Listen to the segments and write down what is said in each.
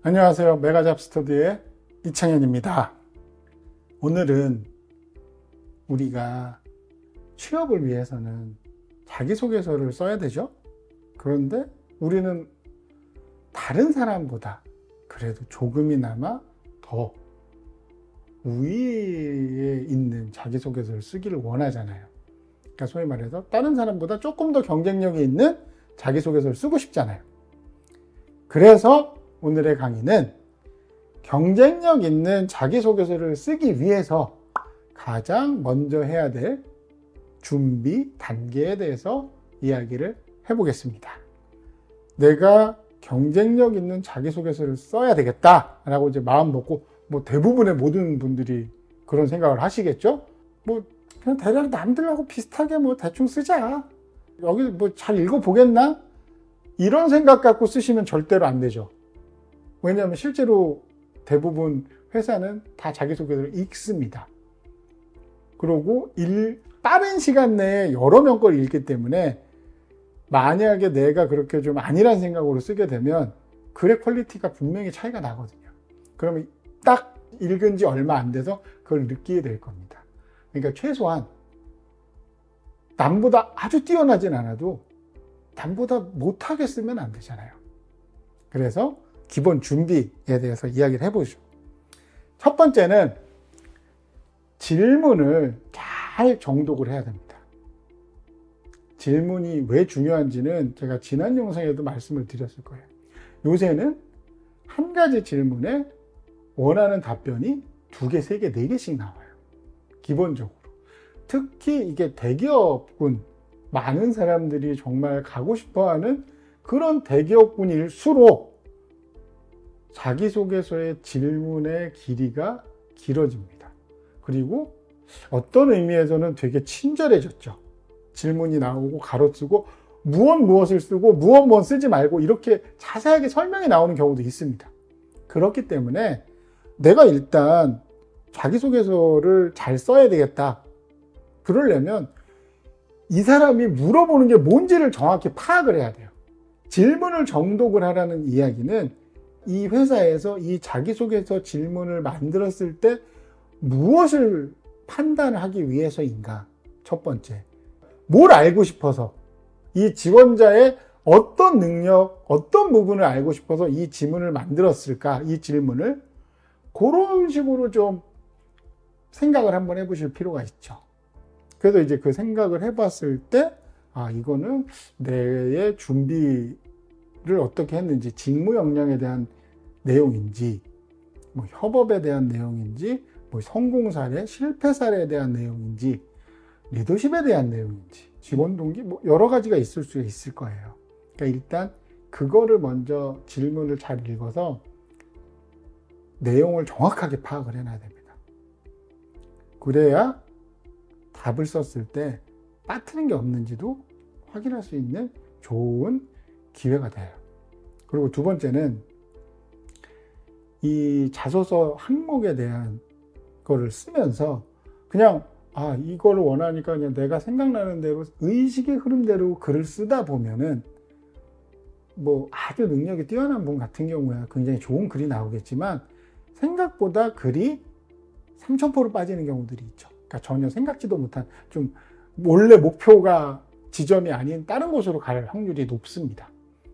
안녕하세요. 메가잡스터디의 이창현입니다. 오늘은 우리가 취업을 위해서는 자기소개서를 써야 되죠. 그런데 우리는 다른 사람보다 그래도 조금이나마 더 우위에 있는 자기소개서를 쓰기를 원하잖아요. 그러니까 소위 말해서 다른 사람보다 조금 더 경쟁력이 있는 자기소개서를 쓰고 싶잖아요. 그래서 오늘의 강의는 경쟁력 있는 자기소개서를 쓰기 위해서 가장 먼저 해야 될 준비 단계에 대해서 이야기를 해보겠습니다. 내가 경쟁력 있는 자기소개서를 써야 되겠다라고 이제 마음 먹고, 대부분의 모든 분들이 그런 생각을 하시겠죠? 그냥 대략 남들하고 비슷하게 대충 쓰자. 여기 잘 읽어보겠나? 이런 생각 갖고 쓰시면 절대로 안 되죠. 왜냐하면 실제로 대부분 회사는 다 자기소개서를 읽습니다. 그리고 빠른 시간 내에 여러 명 걸 읽기 때문에 만약에 내가 그렇게 좀 아니란 생각으로 쓰게 되면 글의 퀄리티가 분명히 차이가 나거든요. 그러면 딱 읽은 지 얼마 안 돼서 그걸 느끼게 될 겁니다. 그러니까 최소한 남보다 아주 뛰어나진 않아도 남보다 못하게 쓰면 안 되잖아요. 그래서 기본 준비에 대해서 이야기를 해보죠. 첫 번째는 질문을 잘 정독을 해야 됩니다. 질문이 왜 중요한지는 제가 지난 영상에도 말씀을 드렸을 거예요. 요새는 한 가지 질문에 원하는 답변이 2개, 3개, 4개씩 나와요. 기본적으로. 특히 이게 대기업군, 많은 사람들이 정말 가고 싶어하는 그런 대기업군일수록 자기소개서의 질문의 길이가 길어집니다. 그리고 어떤 의미에서는 되게 친절해졌죠. 질문이 나오고 가로쓰고 무엇을 쓰고 무엇 쓰지 말고 이렇게 자세하게 설명이 나오는 경우도 있습니다. 그렇기 때문에 내가 일단 자기소개서를 잘 써야 되겠다. 그러려면 이 사람이 물어보는 게 뭔지를 정확히 파악을 해야 돼요. 질문을 정독을 하라는 이야기는 이 회사에서 이 자기소개서 질문을 만들었을 때 무엇을 판단하기 위해서인가? 첫 번째. 뭘 알고 싶어서 이 지원자의 어떤 능력, 어떤 부분을 알고 싶어서 이 질문을 만들었을까? 이 질문을 그런 식으로 좀 생각을 한번 해보실 필요가 있죠. 그래서 이제 그 생각을 해봤을 때 이거는 내의 준비를 어떻게 했는지, 직무 역량에 대한 내용인지, 협업에 대한 내용인지, 성공 사례, 실패 사례에 대한 내용인지, 리더십에 대한 내용인지, 직원 동기, 여러 가지가 있을 수 있을 거예요. 그러니까 일단 그거를 먼저 질문을 잘 읽어서 내용을 정확하게 파악을 해놔야 됩니다. 그래야 답을 썼을 때 빠뜨린 게 없는지도 확인할 수 있는 좋은 기회가 돼요. 그리고 두 번째는 이 자소서 항목에 대한 거를 쓰면서 그냥 이거를 원하니까 그냥 내가 생각나는 대로 의식의 흐름대로 글을 쓰다 보면은 아주 능력이 뛰어난 분 같은 경우야 굉장히 좋은 글이 나오겠지만 생각보다 글이 3000%로 빠지는 경우들이 있죠. 그러니까 전혀 생각지도 못한 좀 원래 목표가 지점이 아닌 다른 곳으로 갈 확률이 높습니다.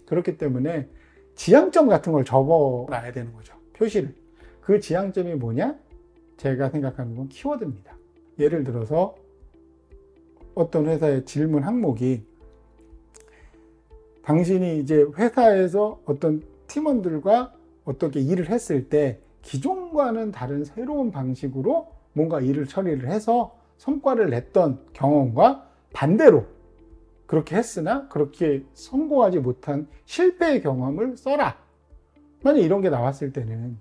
그렇기 때문에 지향점 같은 걸 적어놔야 되는 거죠. 표시를. 그 지향점이 뭐냐? 제가 생각하는 건 키워드입니다. 예를 들어서 어떤 회사의 질문 항목이 당신이 이제 회사에서 어떤 팀원들과 어떻게 일을 했을 때 기존과는 다른 새로운 방식으로 뭔가 일을 처리를 해서 성과를 냈던 경험과 반대로 그렇게 했으나 그렇게 성공하지 못한 실패의 경험을 써라. 만약 이런 게 나왔을 때는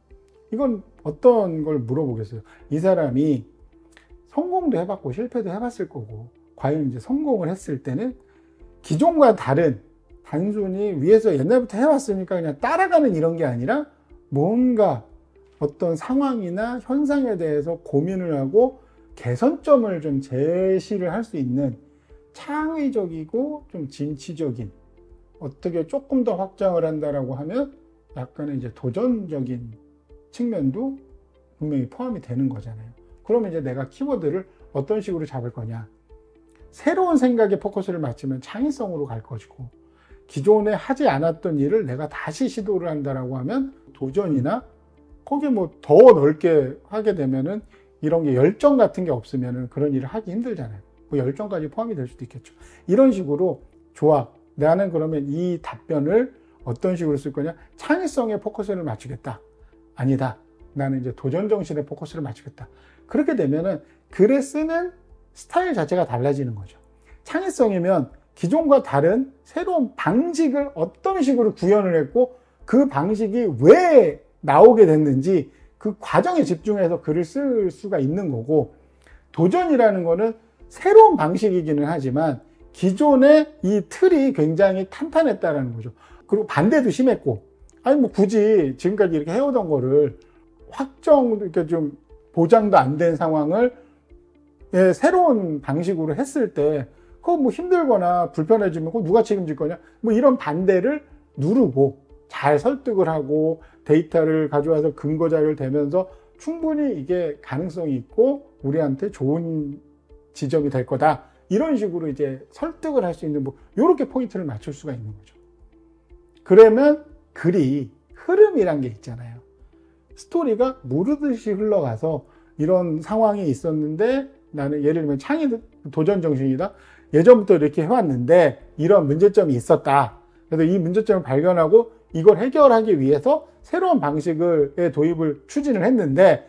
이건 어떤 걸 물어보겠어요? 이 사람이 성공도 해봤고 실패도 해봤을 거고 과연 이제 성공을 했을 때는 기존과 다른 단순히 위에서 옛날부터 해왔으니까 그냥 따라가는 이런 게 아니라 뭔가 어떤 상황이나 현상에 대해서 고민을 하고 개선점을 좀 제시를 할 수 있는 창의적이고 좀 진취적인, 어떻게 조금 더 확장을 한다라고 하면 약간의 이제 도전적인 측면도 분명히 포함이 되는 거잖아요. 그러면 이제 내가 키워드를 어떤 식으로 잡을 거냐. 새로운 생각에 포커스를 맞추면 창의성으로 갈 것이고, 기존에 하지 않았던 일을 내가 다시 시도를 한다라고 하면 도전이나 거기에 뭐 더 넓게 하게 되면은 이런 게 열정 같은 게 없으면은 그런 일을 하기 힘들잖아요. 뭐 열정까지 포함이 될 수도 있겠죠. 이런 식으로 좋아. 나는 그러면 이 답변을 어떤 식으로 쓸 거냐? 창의성에 포커스를 맞추겠다. 아니다. 나는 이제 도전 정신에 포커스를 맞추겠다. 그렇게 되면은 글에 쓰는 스타일 자체가 달라지는 거죠. 창의성이면 기존과 다른 새로운 방식을 어떤 식으로 구현을 했고 그 방식이 왜 나오게 됐는지 그 과정에 집중해서 글을 쓸 수가 있는 거고, 도전이라는 거는 새로운 방식이기는 하지만 기존의 이 틀이 굉장히 탄탄했다라는 거죠. 그리고 반대도 심했고, 아니 뭐 굳이 지금까지 이렇게 해오던 거를 이렇게 좀 보장도 안 된 상황을 새로운 방식으로 했을 때 그거 뭐 힘들거나 불편해지면 그거 누가 책임질 거냐, 뭐 이런 반대를 누르고 잘 설득을 하고 데이터를 가져와서 근거 자료를 대면서 충분히 이게 가능성이 있고 우리한테 좋은 지점이 될 거다, 이런 식으로 이제 설득을 할 수 있는 뭐 이렇게 포인트를 맞출 수가 있는 거죠. 그러면 글이 흐름이란 게 있잖아요. 스토리가 무르듯이 흘러가서 이런 상황이 있었는데 나는 예를 들면 창의 도전 정신이다. 예전부터 이렇게 해왔는데 이런 문제점이 있었다. 그래서 이 문제점을 발견하고 이걸 해결하기 위해서 새로운 방식의 도입을 추진을 했는데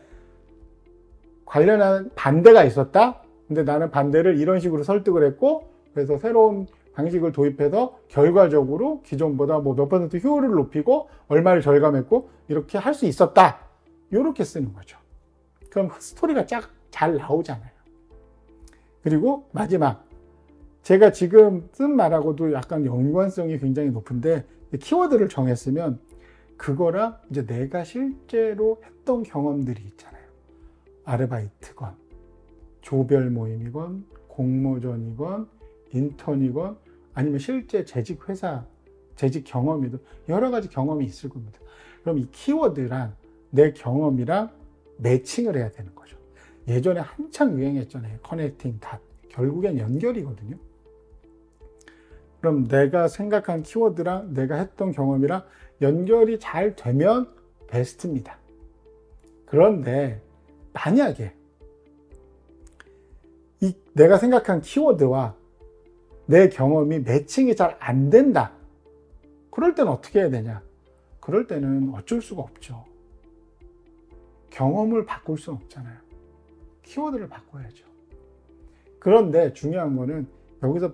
관련한 반대가 있었다. 근데 나는 반대를 이런 식으로 설득을 했고, 그래서 새로운 방식을 도입해서 결과적으로 기존보다 뭐 몇 퍼센트 효율을 높이고 얼마를 절감했고 이렇게 할 수 있었다. 이렇게 쓰는 거죠. 그럼 스토리가 잘 나오잖아요. 그리고 마지막, 제가 지금 쓴 말하고도 약간 연관성이 굉장히 높은데 키워드를 정했으면 그거랑 이제 내가 실제로 했던 경험들이 있잖아요. 아르바이트건, 조별 모임이건, 공모전이건, 인턴이건, 아니면 실제 재직 회사, 재직 경험이든 여러 가지 경험이 있을 겁니다. 그럼 이 키워드랑 내 경험이랑 매칭을 해야 되는 거죠. 예전에 한창 유행했잖아요. 커넥팅 닷. 결국엔 연결이거든요. 그럼 내가 생각한 키워드랑 내가 했던 경험이랑 연결이 잘 되면 베스트입니다. 그런데 만약에 내가 생각한 키워드와 내 경험이 매칭이 잘 안 된다. 그럴 때는 어떻게 해야 되냐? 그럴 때는 어쩔 수가 없죠. 경험을 바꿀 수는 없잖아요. 키워드를 바꿔야죠. 그런데 중요한 거는 여기서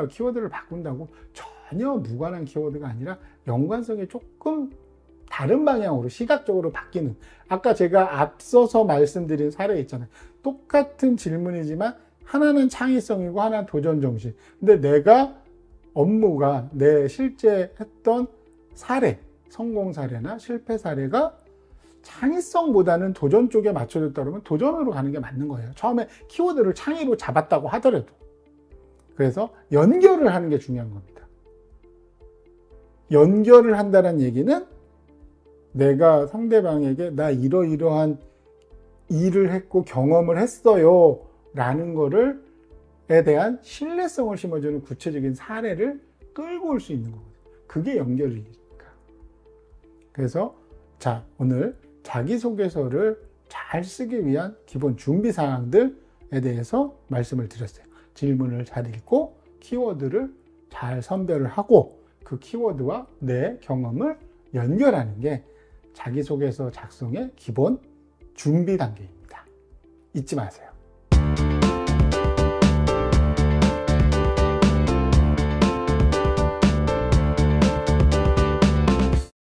키워드를 바꾼다고 전혀 무관한 키워드가 아니라 연관성이 조금 다른 방향으로 시각적으로 바뀌는, 아까 제가 앞서서 말씀드린 사례 있잖아요. 똑같은 질문이지만 하나는 창의성이고 하나는 도전정신. 근데 내가 업무가 내 실제 했던 사례, 성공 사례나 실패 사례가 창의성보다는 도전 쪽에 맞춰졌다 그러면 도전으로 가는 게 맞는 거예요. 처음에 키워드를 창의로 잡았다고 하더라도. 그래서 연결을 하는 게 중요한 겁니다. 연결을 한다는 얘기는 내가 상대방에게 나 이러이러한 일을 했고 경험을 했어요 라는 거에 대한 신뢰성을 심어주는 구체적인 사례를 끌고 올 수 있는 거거든요. 그게 연결이니까. 그래서 자, 오늘 자기소개서를 잘 쓰기 위한 기본 준비 사항들에 대해서 말씀을 드렸어요. 질문을 잘 읽고 키워드를 잘 선별을 하고 그 키워드와 내 경험을 연결하는 게 자기소개서 작성의 기본 준비 단계입니다. 잊지 마세요.